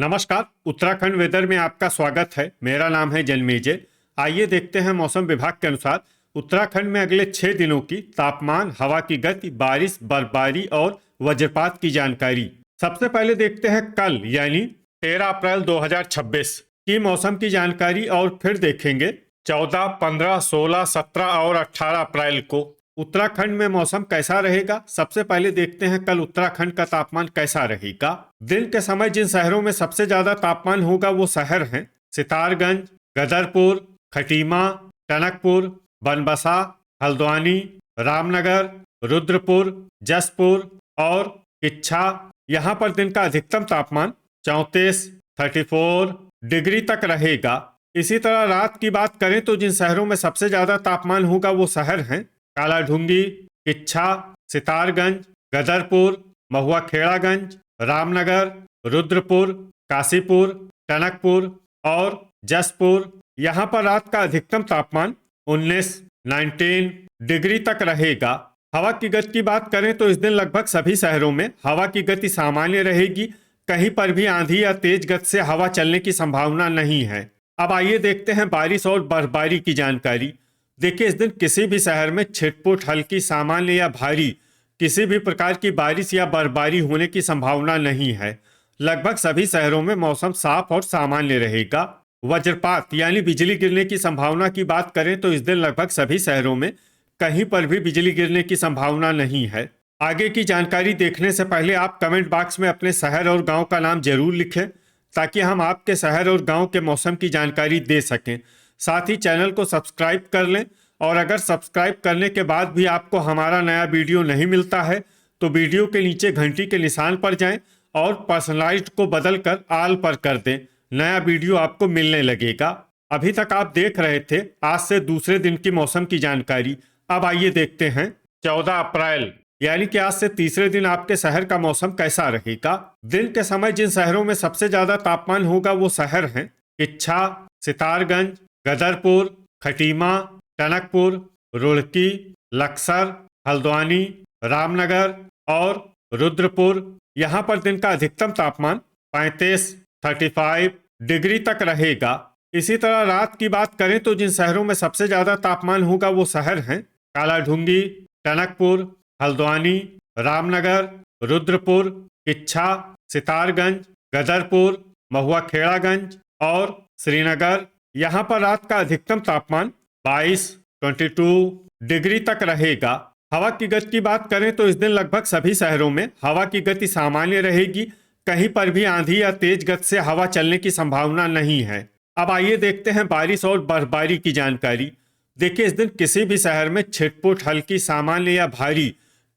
नमस्कार। उत्तराखंड वेदर में आपका स्वागत है। मेरा नाम है जन्मेजय। आइए देखते हैं मौसम विभाग के अनुसार उत्तराखंड में अगले 6 दिनों की तापमान, हवा की गति, बारिश, बर्फबारी और वज्रपात की जानकारी। सबसे पहले देखते हैं कल यानी 13 अप्रैल 2026 की मौसम की जानकारी और फिर देखेंगे 14, 15, 16, 17 और 18 अप्रैल को उत्तराखंड में मौसम कैसा रहेगा। सबसे पहले देखते हैं कल उत्तराखंड का तापमान कैसा रहेगा। दिन के समय जिन शहरों में सबसे ज्यादा तापमान होगा वो शहर हैं सितारगंज, गदरपुर, खटीमा, टनकपुर, बनबसा, हल्द्वानी, रामनगर, रुद्रपुर, जसपुर और किच्छा। यहाँ पर दिन का अधिकतम तापमान 34 डिग्री तक रहेगा। इसी तरह रात की बात करें तो जिन शहरों में सबसे ज्यादा तापमान होगा वो शहर हैं कालाढूंगी, किच्छा, सितारगंज, गदरपुर, महुआखेड़ागंज, रामनगर, रुद्रपुर, काशीपुर, टनकपुर और जसपुर। यहाँ पर रात का अधिकतम तापमान 19 डिग्री तक रहेगा। हवा की गति की बात करें तो इस दिन लगभग सभी शहरों में हवा की गति सामान्य रहेगी। कहीं पर भी आंधी या तेज गति से हवा चलने की संभावना नहीं है। अब आइए देखते हैं बारिश और बर्फबारी की जानकारी। देखिए, इस दिन किसी भी शहर में छिटपुट, हल्की, सामान्य या भारी किसी भी प्रकार की बारिश या बर्फबारी होने की संभावना नहीं है। लगभग सभी शहरों में मौसम साफ और सामान्य रहेगा। वज्रपात यानी बिजली गिरने की संभावना की बात करें तो इस दिन लगभग सभी शहरों में कहीं पर भी बिजली गिरने की संभावना नहीं है। आगे की जानकारी देखने से पहले आप कमेंट बॉक्स में अपने शहर और गांव का नाम जरूर लिखें ताकि हम आपके शहर और गांव के मौसम की जानकारी दे सकें। साथ ही चैनल को सब्सक्राइब कर लें और अगर सब्सक्राइब करने के बाद भी आपको हमारा नया वीडियो नहीं मिलता है तो वीडियो के नीचे घंटी के निशान पर जाएं और पर्सनलाइज्ड को बदलकर ऑल पर कर दें। नया वीडियो आपको मिलने लगेगा। अभी तक आप देख रहे थे आज से दूसरे दिन की मौसम की जानकारी। अब आइए देखते हैं 14 अप्रैल यानी कि आज से तीसरे दिन आपके शहर का मौसम कैसा रहेगा। दिन के समय जिन शहरों में सबसे ज्यादा तापमान होगा वो शहर हैं किच्छा, सितारगंज, गदरपुर, खटीमा, टनकपुर, रुड़की, लक्सर, हल्द्वानी, रामनगर और रुद्रपुर। यहाँ पर दिन का अधिकतम तापमान 35 डिग्री तक रहेगा। इसी तरह रात की बात करें तो जिन शहरों में सबसे ज्यादा तापमान होगा वो शहर हैं कालाढूंगी, टनकपुर, हल्द्वानी, रामनगर, रुद्रपुर, किच्छा, सितारगंज, गदरपुर, महुआखेड़ागंज और श्रीनगर। यहाँ पर रात का अधिकतम तापमान 22 डिग्री तक रहेगा। हवा की गति की बात करें तो इस दिन लगभग सभी शहरों में हवा की गति सामान्य रहेगी। कहीं पर भी आंधी या तेज गति से हवा चलने की संभावना नहीं है। अब आइए देखते हैं बारिश और बर्फबारी की जानकारी। देखिए, इस दिन किसी भी शहर में छिटपुट, हल्की, सामान्य या भारी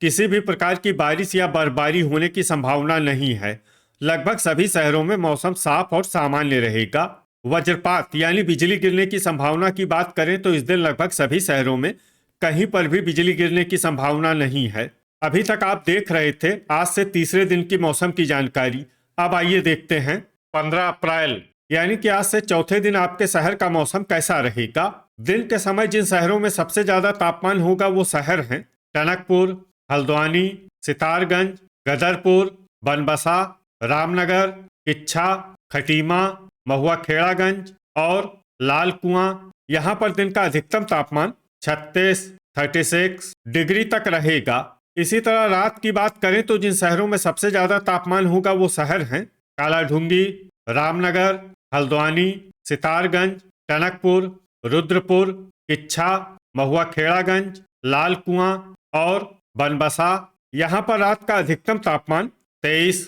किसी भी प्रकार की बारिश या बर्फबारी होने की संभावना नहीं है। लगभग सभी शहरों में मौसम साफ और सामान्य रहेगा। वज्रपात यानी बिजली गिरने की संभावना की बात करें तो इस दिन लगभग सभी शहरों में कहीं पर भी बिजली गिरने की संभावना नहीं है। अभी तक आप देख रहे थे आज से तीसरे दिन की मौसम की जानकारी। अब आइए देखते हैं 15 अप्रैल यानी कि आज से चौथे दिन आपके शहर का मौसम कैसा रहेगा। दिन के समय जिन शहरों में सबसे ज्यादा तापमान होगा वो शहर हैं टनकपुर, हल्द्वानी, सितारगंज, गदरपुर, बनबसा, रामनगर, किच्छा, खटीमा, महुआखेड़ागंज और लाल कुआं। यहाँ पर दिन का अधिकतम तापमान 36 डिग्री तक रहेगा। इसी तरह रात की बात करें तो जिन शहरों में सबसे ज्यादा तापमान होगा वो शहर हैं कालाढूंगी, रामनगर, हल्द्वानी, सितारगंज, टनकपुर, रुद्रपुर, किच्छा, महुआखेड़ागंज, लाल कुआं और बनबसा। यहाँ पर रात का अधिकतम तापमान 23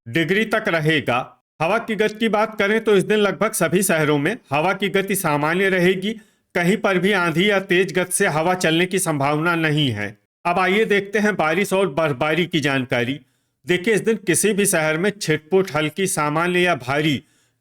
डिग्री तक रहेगा। हवा की गति की बात करें तो इस दिन लगभग सभी शहरों में हवा की गति सामान्य रहेगी। कहीं पर भी आंधी या तेज गति से हवा चलने की संभावना नहीं है। अब आइए देखते हैं बारिश और बर्फबारी की जानकारी। देखिए, इस दिन किसी भी शहर में छिटपुट, हल्की, सामान्य या भारी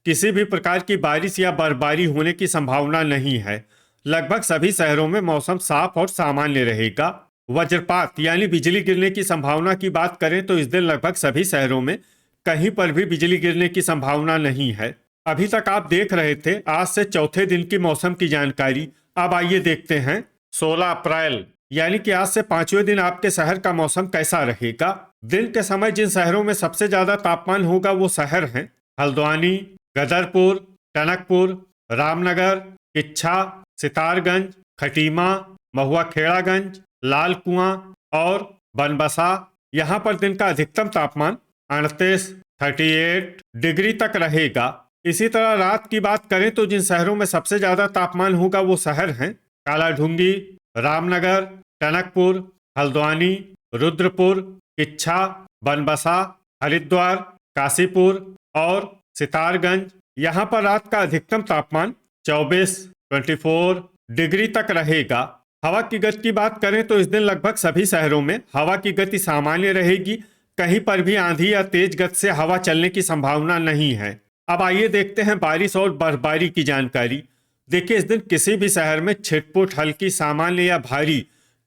किसी भी प्रकार की बारिश या बर्फबारी होने की संभावना नहीं है। लगभग सभी शहरों में मौसम साफ और सामान्य रहेगा। वज्रपात यानी बिजली गिरने की संभावना की बात करें तो इस दिन लगभग सभी शहरों में कहीं पर भी बिजली गिरने की संभावना नहीं है। अभी तक आप देख रहे थे आज से चौथे दिन की मौसम की जानकारी। अब आइए देखते हैं 16 अप्रैल यानी कि आज से 5वें दिन आपके शहर का मौसम कैसा रहेगा। दिन के समय जिन शहरों में सबसे ज्यादा तापमान होगा वो शहर हैं हल्द्वानी, गदरपुर, टनकपुर, रामनगर, किच्छा, सितारगंज, खटीमा, महुआ खेड़ागंज, लाल कुआं और बनबसा। यहाँ पर दिन का अधिकतम तापमान 38 डिग्री तक रहेगा। इसी तरह रात की बात करें तो जिन शहरों में सबसे ज्यादा तापमान होगा वो शहर हैं कालाढूंगी, रामनगर, टनकपुर, हल्द्वानी, रुद्रपुर, किच्छा, बनबसा, हरिद्वार, काशीपुर और सितारगंज। यहाँ पर रात का अधिकतम तापमान 24 डिग्री तक रहेगा। हवा की गति की बात करें तो इस दिन लगभग सभी शहरों में हवा की गति सामान्य रहेगी। कहीं पर भी आंधी या तेज गति से हवा चलने की संभावना नहीं है। अब आइए देखते हैं बारिश और बर्फबारी की जानकारी। देखिए, इस दिन किसी भी शहर में छिटपुट, हल्की, सामान्य या भारी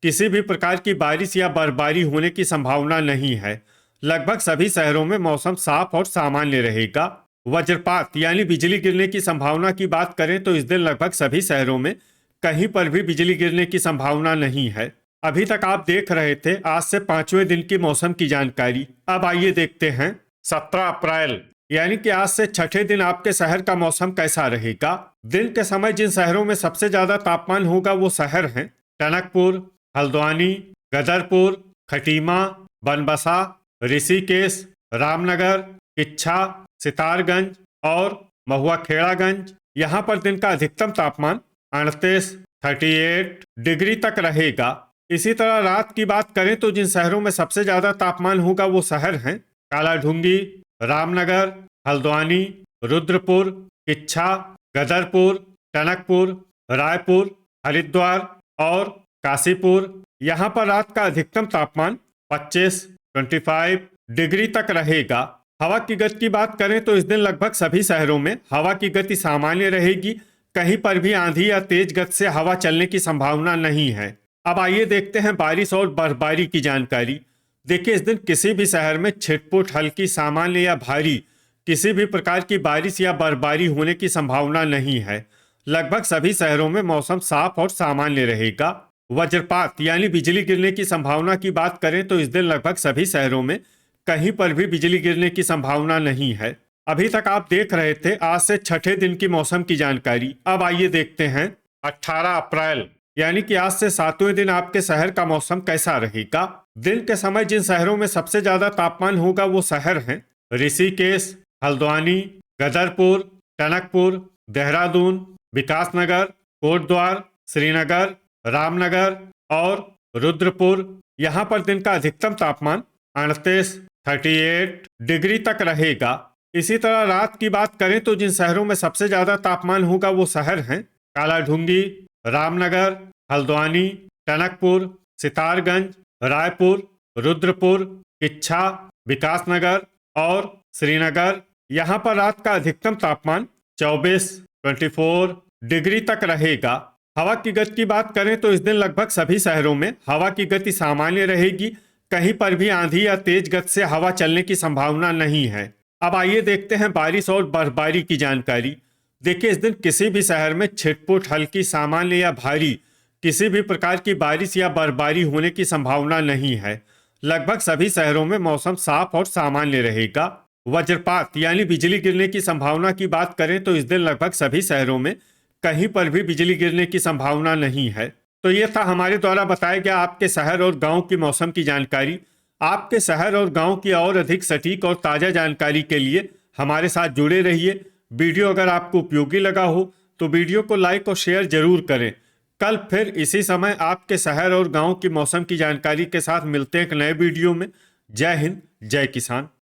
किसी भी प्रकार की बारिश या बर्फबारी होने की संभावना नहीं है। लगभग सभी शहरों में मौसम साफ और सामान्य रहेगा। वज्रपात यानी बिजली गिरने की संभावना की बात करें तो इस दिन लगभग सभी शहरों में कहीं पर भी बिजली गिरने की संभावना नहीं है। अभी तक आप देख रहे थे आज से 5वें दिन की मौसम की जानकारी। अब आइए देखते हैं 17 अप्रैल यानी कि आज से 6ठे दिन आपके शहर का मौसम कैसा रहेगा। दिन के समय जिन शहरों में सबसे ज्यादा तापमान होगा वो शहर हैं टनकपुर, हल्द्वानी, गदरपुर, खटीमा, बनबसा, ऋषिकेश, रामनगर, किच्छा, सितारगंज और महुआ खेड़ागंज। यहाँ पर दिन का अधिकतम तापमान 38 डिग्री तक रहेगा। इसी तरह रात की बात करें तो जिन शहरों में सबसे ज्यादा तापमान होगा वो शहर हैं कालाढूंगी, रामनगर, हल्द्वानी, रुद्रपुर, किच्छा, गदरपुर, टनकपुर, रायपुर, हरिद्वार और काशीपुर। यहाँ पर रात का अधिकतम तापमान 25 डिग्री तक रहेगा। हवा की गति की बात करें तो इस दिन लगभग सभी शहरों में हवा की गति सामान्य रहेगी। कहीं पर भी आंधी या तेज गति से हवा चलने की संभावना नहीं है। अब आइए देखते हैं बारिश और बर्फबारी की जानकारी। देखिए, इस दिन किसी भी शहर में छिटपुट, हल्की, सामान्य या भारी किसी भी प्रकार की बारिश या बर्फबारी होने की संभावना नहीं है। लगभग सभी शहरों में मौसम साफ और सामान्य रहेगा। वज्रपात यानी बिजली गिरने की संभावना की बात करें तो इस दिन लगभग सभी शहरों में कहीं पर भी बिजली गिरने की संभावना नहीं है। अभी तक आप देख रहे थे आज से 6ठे दिन की मौसम की जानकारी। अब आइए देखते हैं 18 अप्रैल यानी कि आज से 7वें दिन आपके शहर का मौसम कैसा रहेगा। दिन के समय जिन शहरों में सबसे ज्यादा तापमान होगा वो शहर हैं ऋषिकेश, हल्द्वानी, गदरपुर, टनकपुर, देहरादून, विकासनगर, कोटद्वार, श्रीनगर, रामनगर और रुद्रपुर। यहाँ पर दिन का अधिकतम तापमान 38 डिग्री तक रहेगा। इसी तरह रात की बात करें तो जिन शहरों में सबसे ज्यादा तापमान होगा वो शहर हैं कालाढूंगी, रामनगर, हल्द्वानी, टनकपुर, सितारगंज, रायपुर, रुद्रपुर, किच्छा, विकासनगर और श्रीनगर। यहाँ पर रात का अधिकतम तापमान 24 डिग्री तक रहेगा। हवा की गति की बात करें तो इस दिन लगभग सभी शहरों में हवा की गति सामान्य रहेगी। कहीं पर भी आंधी या तेज गति से हवा चलने की संभावना नहीं है। अब आइए देखते हैं बारिश और बर्फबारी की जानकारी। देखिए, इस दिन किसी भी शहर में छिटपुट, हल्की, सामान्य या भारी किसी भी प्रकार की बारिश या बर्फबारी होने की संभावना नहीं है। लगभग सभी शहरों में मौसम साफ और सामान्य रहेगा। वज्रपात यानी बिजली गिरने की संभावना की बात करें तो इस दिन लगभग सभी शहरों में कहीं पर भी बिजली गिरने की संभावना नहीं है। तो ये था हमारे द्वारा बताया गया आपके शहर और गांव की मौसम की जानकारी। आपके शहर और गांव की और अधिक सटीक और ताज़ा जानकारी के लिए हमारे साथ जुड़े रहिए। वीडियो अगर आपको उपयोगी लगा हो तो वीडियो को लाइक और शेयर जरूर करें। कल फिर इसी समय आपके शहर और गांव की मौसम की जानकारी के साथ मिलते हैं एक नए वीडियो में। जय हिंद, जय किसान।